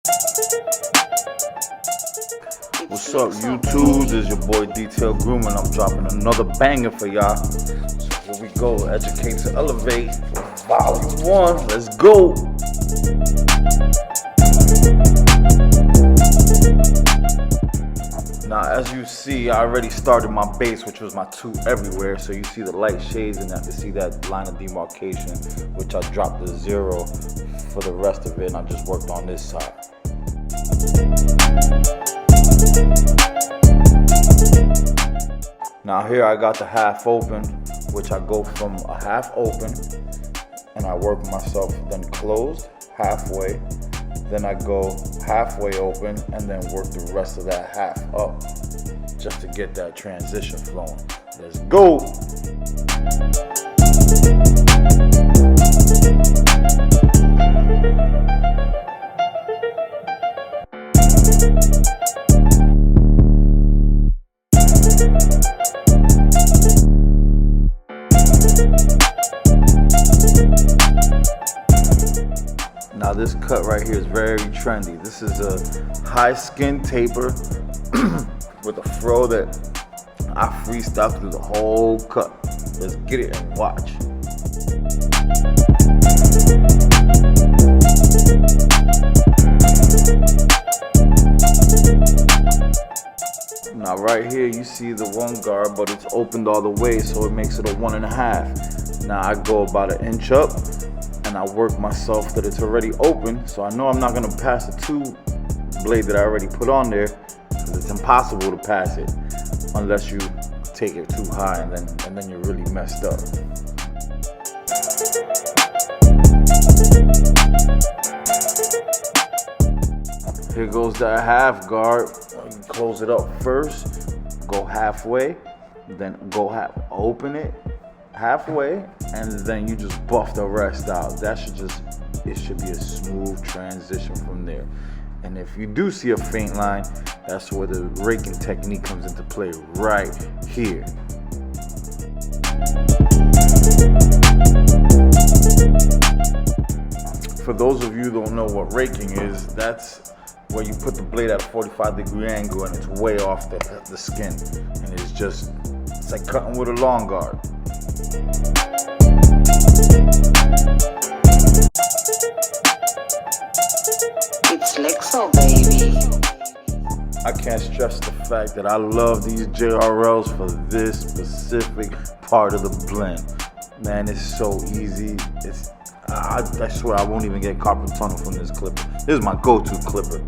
What's up, YouTube? This is your boy Detail Groom, and I'm dropping another banger for y'all. So here we go. Educate to Elevate, Volume 1. Let's go. Now, as you see, I already started my bass, which was my 2 everywhere. So you see the light shades, and I can see that line of demarcation, which I dropped the 0 for the rest of it, and I just worked on this side. Now here I got the half open, which I go from a half open and I work myself, then closed halfway, then I go halfway open and then work the rest of that half up just to get that transition flowing. Let's go! Now this cut right here is very trendy. This is a high skin taper with a fro that I freestyle through the whole cut. Let's get it and watch. Now right here you see the 1 guard, but it's opened all the way, so it makes it a 1.5. Now I go about 1 inch up and I work myself that it's already open, so I know I'm not gonna pass the 2 blade that I already put on there, because it's impossible to pass it unless you take it too high, and then you're really messed up. Here goes that half guard. You close it up first, go halfway, then open it halfway, and then you just buff the rest out. It should be a smooth transition from there. And if you do see a faint line, that's where the raking technique comes into play, right here. For those of you who don't know what raking is, that's where you put the blade at a 45-degree angle and it's way off the skin. And it's like cutting with a long guard. It's Lexo, baby. I can't stress the fact that I love these JRLs for this specific part of the blend. Man, it's so easy. I swear I won't even get carpal tunnel from this clipper. This is my go-to clipper.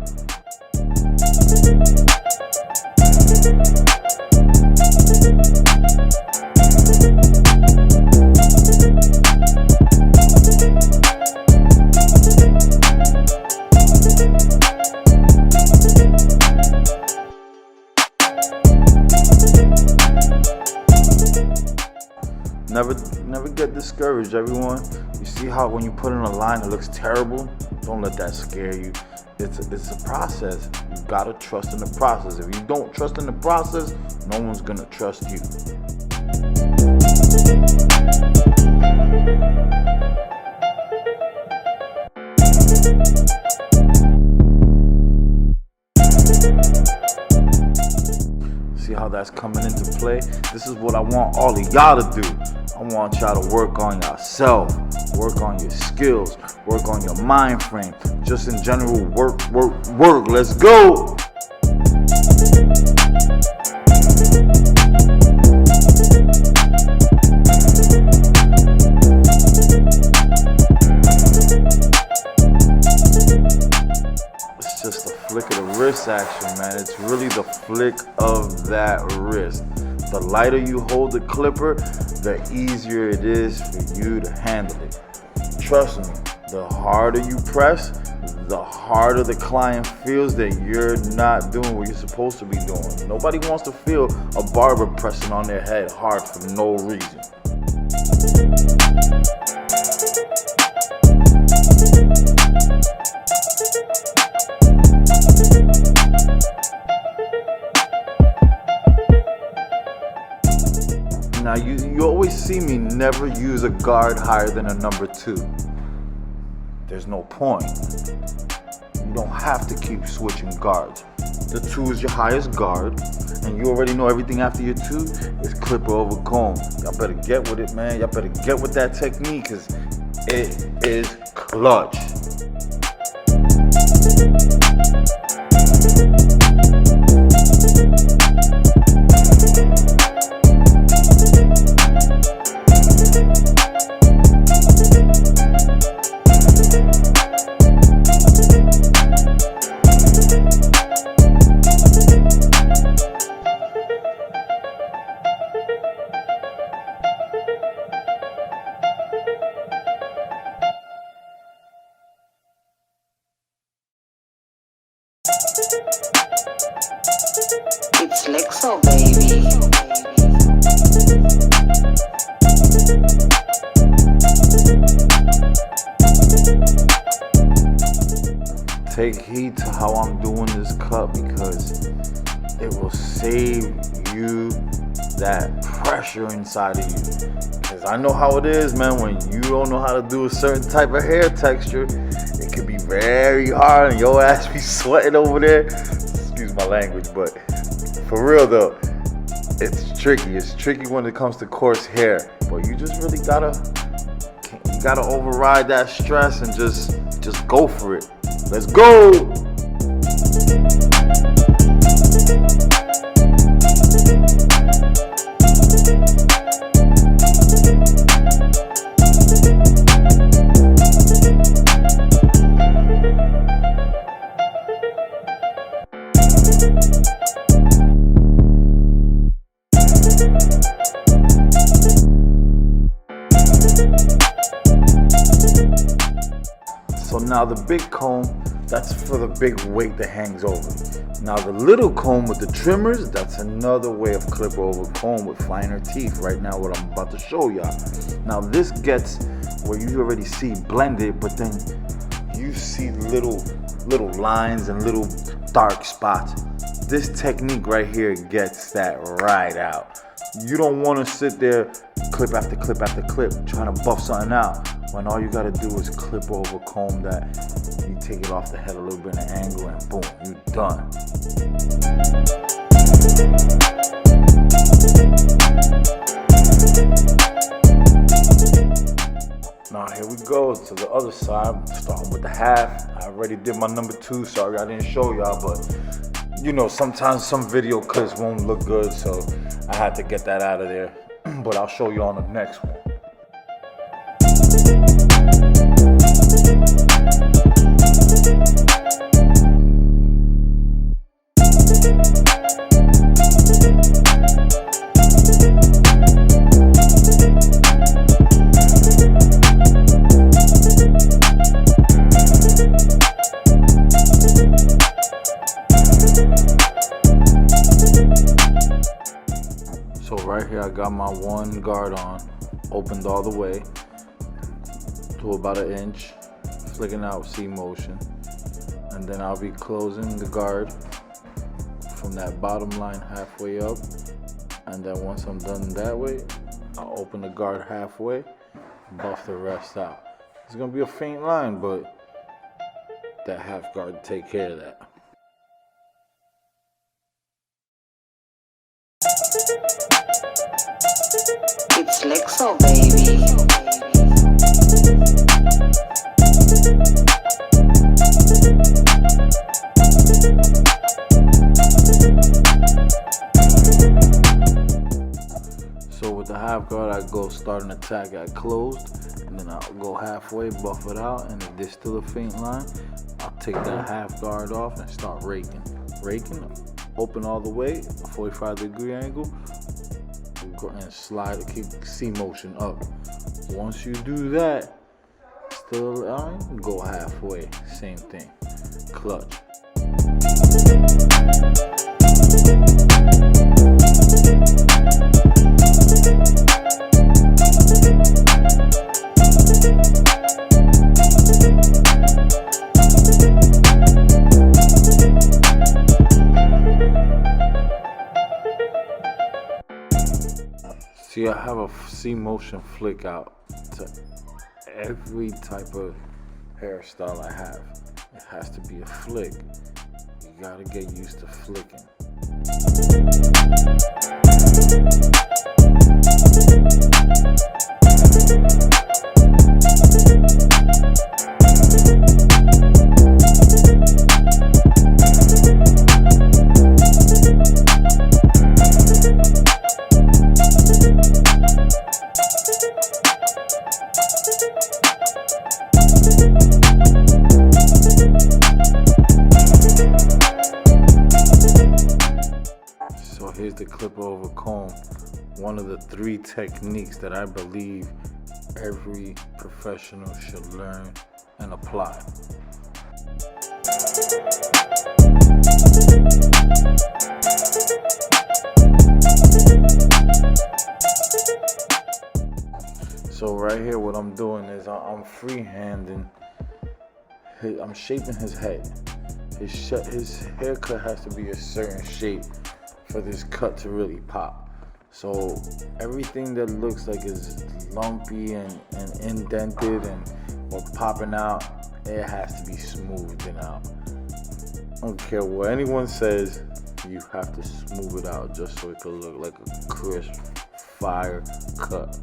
Never get discouraged, everyone. You see how when you put in a line it looks terrible? Don't let that scare you. It's a process. You gotta trust in the process. If you don't trust in the process, no one's gonna trust you. See how that's coming into play? This is what I want all of y'all to do. I want y'all to work on yourself, work on your skills, work on your mind frame. Just in general, work. Let's go! It's just a flick of the wrist action, man. It's really the flick of that wrist. The lighter you hold the clipper, the easier it is for you to handle it. Trust me, the harder you press, the harder the client feels that you're not doing what you're supposed to be doing. Nobody wants to feel a barber pressing on their head hard for no reason. Now you always see me never use a guard higher than a number 2. There's no point. you don't have to keep switching guards. The 2 is your highest guard, and you already know everything after your 2 is clipper over comb. Y'all better get with it, man. Y'all better get with that technique, because it is clutch. It's Lexo, baby. Take heed to how I'm doing this cut, because it will save you that pressure inside of you. Because I know how it is, man, when you don't know how to do a certain type of hair texture, it can be very hard and your ass be sweating over there. Excuse my language, but for real though, it's tricky. It's tricky when it comes to coarse hair, but you just really gotta override that stress and just go for it. Let's go! So now the big comb, that's for the big weight that hangs over. Now the little comb with the trimmers, that's another way of clipper over comb with finer teeth. Right now what I'm about to show y'all. Now this gets where you already see blended, but then you see little lines and little dark spots. This technique right here gets that right out. You don't want to sit there clip after clip after clip trying to buff something out, when all you got to do is clip over comb that. You take it off the head a little bit in an angle and boom, you done. Now here we go to the other side, starting with the half. I already did my number 2, sorry I didn't show y'all, but you know, sometimes some video clips won't look good, so I had to get that out of there. But I'll show you on the next one. So right here I got my 1 guard on, opened all the way to about 1 inch, flicking out C motion, and then I'll be closing the guard from that bottom line halfway up, and then once I'm done that way, I'll open the guard halfway, buff the rest out. It's gonna be a faint line, but that half guard take care of that. It's Lexo, baby. So with the half guard, I go start an attack at closed, and then I'll go halfway, buff it out, and if there's still a faint line, I'll take that half guard off and start raking. Open all the way, a 45-degree angle, and slide the kick C motion up. Once you do that, still line, go halfway, same thing, clutch. See, I have a C motion flick out to every type of hairstyle I have. It has to be a flick. You gotta get used to flicking. So here's the clipper over comb, one of the 3 techniques that I believe every professional should learn and apply. So right here what I'm doing is I'm freehanding, I'm shaping his head. His haircut has to be a certain shape for this cut to really pop. So everything that looks like is lumpy and indented or popping out, it has to be smoothed out. I don't care what anyone says, you have to smooth it out just so it can look like a crisp, fire cut.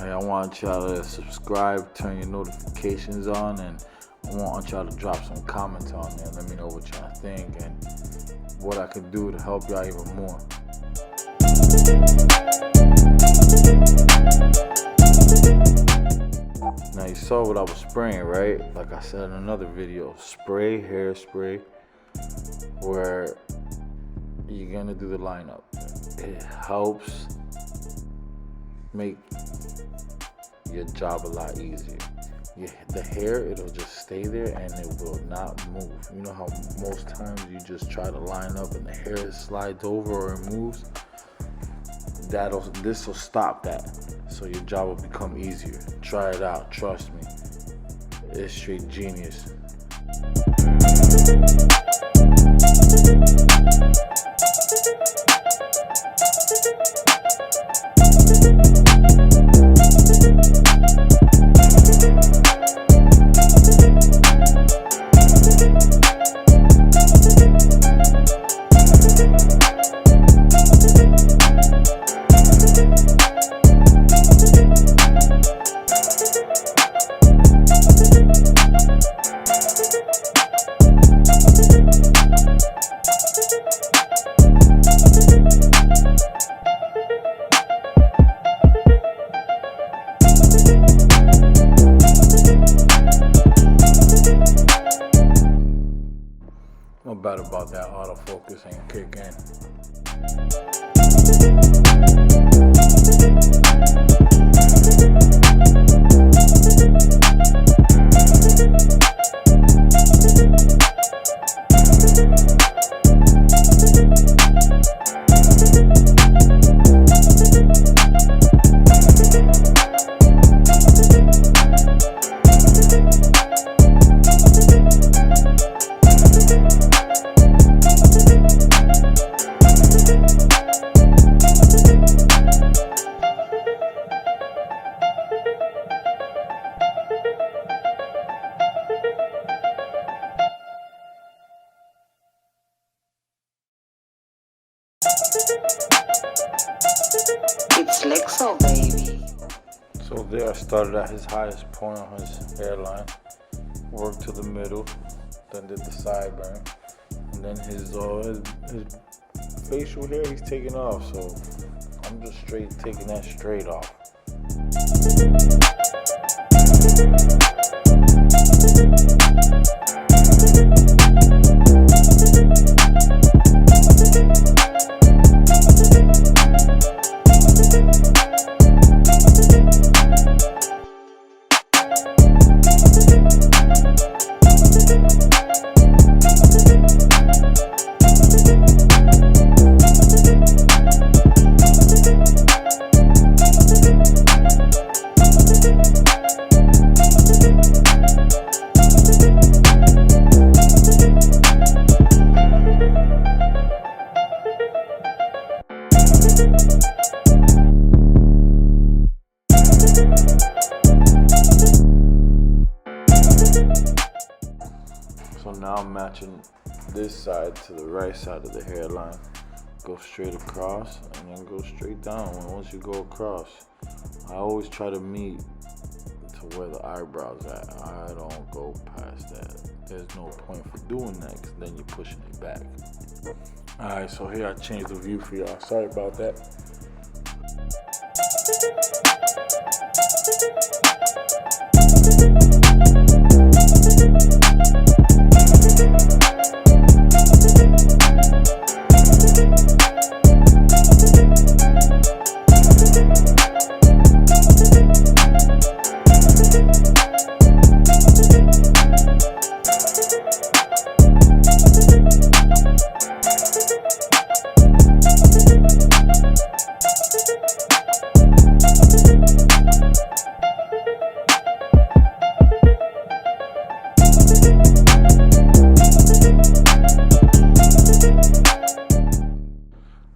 I want y'all to subscribe, turn your notifications on, and I want y'all to drop some comments on there. Let me know what y'all think and what I can do to help y'all even more. Now you saw what I was spraying, right? Like I said in another video, spray, hairspray, where you're gonna do the lineup. It helps make your job a lot easier. The hair, it'll just stay there and it will not move. You know how most times you just try to line up and the hair slides over or it moves? This will stop that. So your job will become easier. Try it out, trust me. It's straight genius. I'm bad about that autofocus ain't kicking. It's Lexo, baby. So there I started at his highest point on his hairline, worked to the middle, then did the sideburn, and then his facial hair he's taking off, so I'm just taking that straight off. this side to the right side of the hairline. Go straight across and then go straight down. Once you go across, I always try to meet to where the eyebrows at. I don't go past that. There's no point for doing that because then you're pushing it back. Alright, so here I changed the view for y'all. Sorry about that.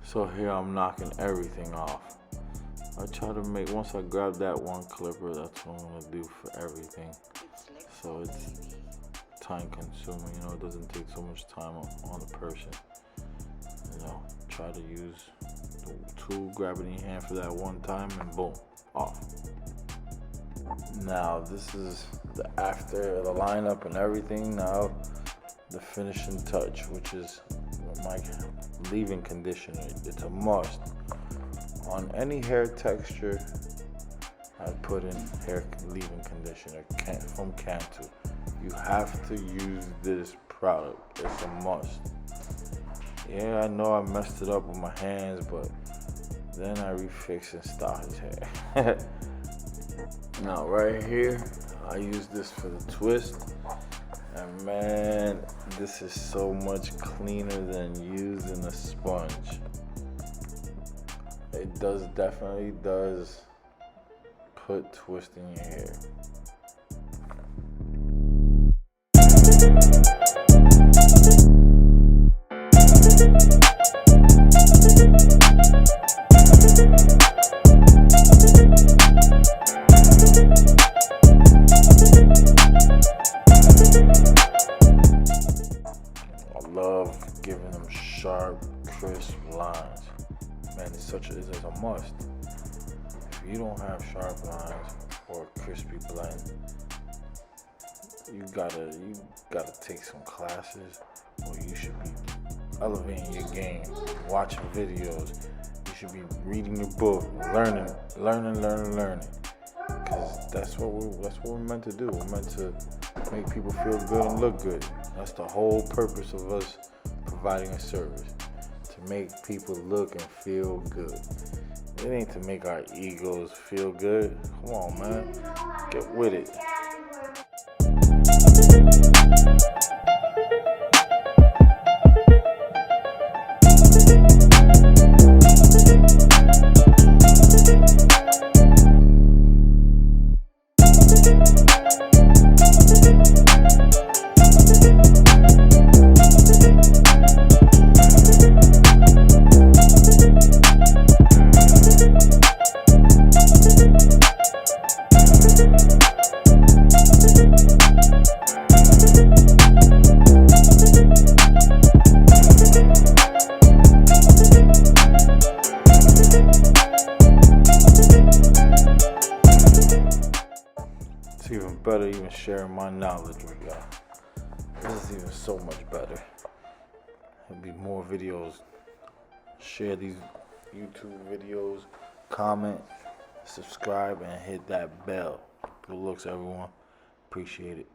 So here I'm knocking everything off. I try to make, once I grab that one clipper, that's what I'm gonna do for everything. So it's time consuming, you know, it doesn't take so much time on the person. You know, try to use the tool, grab it in your hand for that one time and boom, off. Now this is the after the lineup and everything. Now the finishing touch, which is my leave-in conditioner. It's a must on any hair texture. I put in hair leave-in conditioner from Cantu. You have to use this product. It's a must. Yeah, I know I messed it up with my hands, but then I refix and style his hair. Now right here, I use this for the twist. And man, this is so much cleaner than using a sponge. It definitely does put twist in your hair. Love giving them sharp, crisp lines. Man, it's a must. If you don't have sharp lines or a crispy blend, you gotta take some classes, or you should be elevating your game, watching videos. You should be reading your book, learning. Because that's what we're meant to do. We're meant to make people feel good and look good. That's the whole purpose of us providing a service, to make people look and feel good. It ain't to make our egos feel good. Come on, man, get with it. Even better, even sharing my knowledge with y'all. This is even so much better. There'll be more videos. Share these YouTube videos, comment, subscribe, and hit that bell. Good looks, everyone. Appreciate it.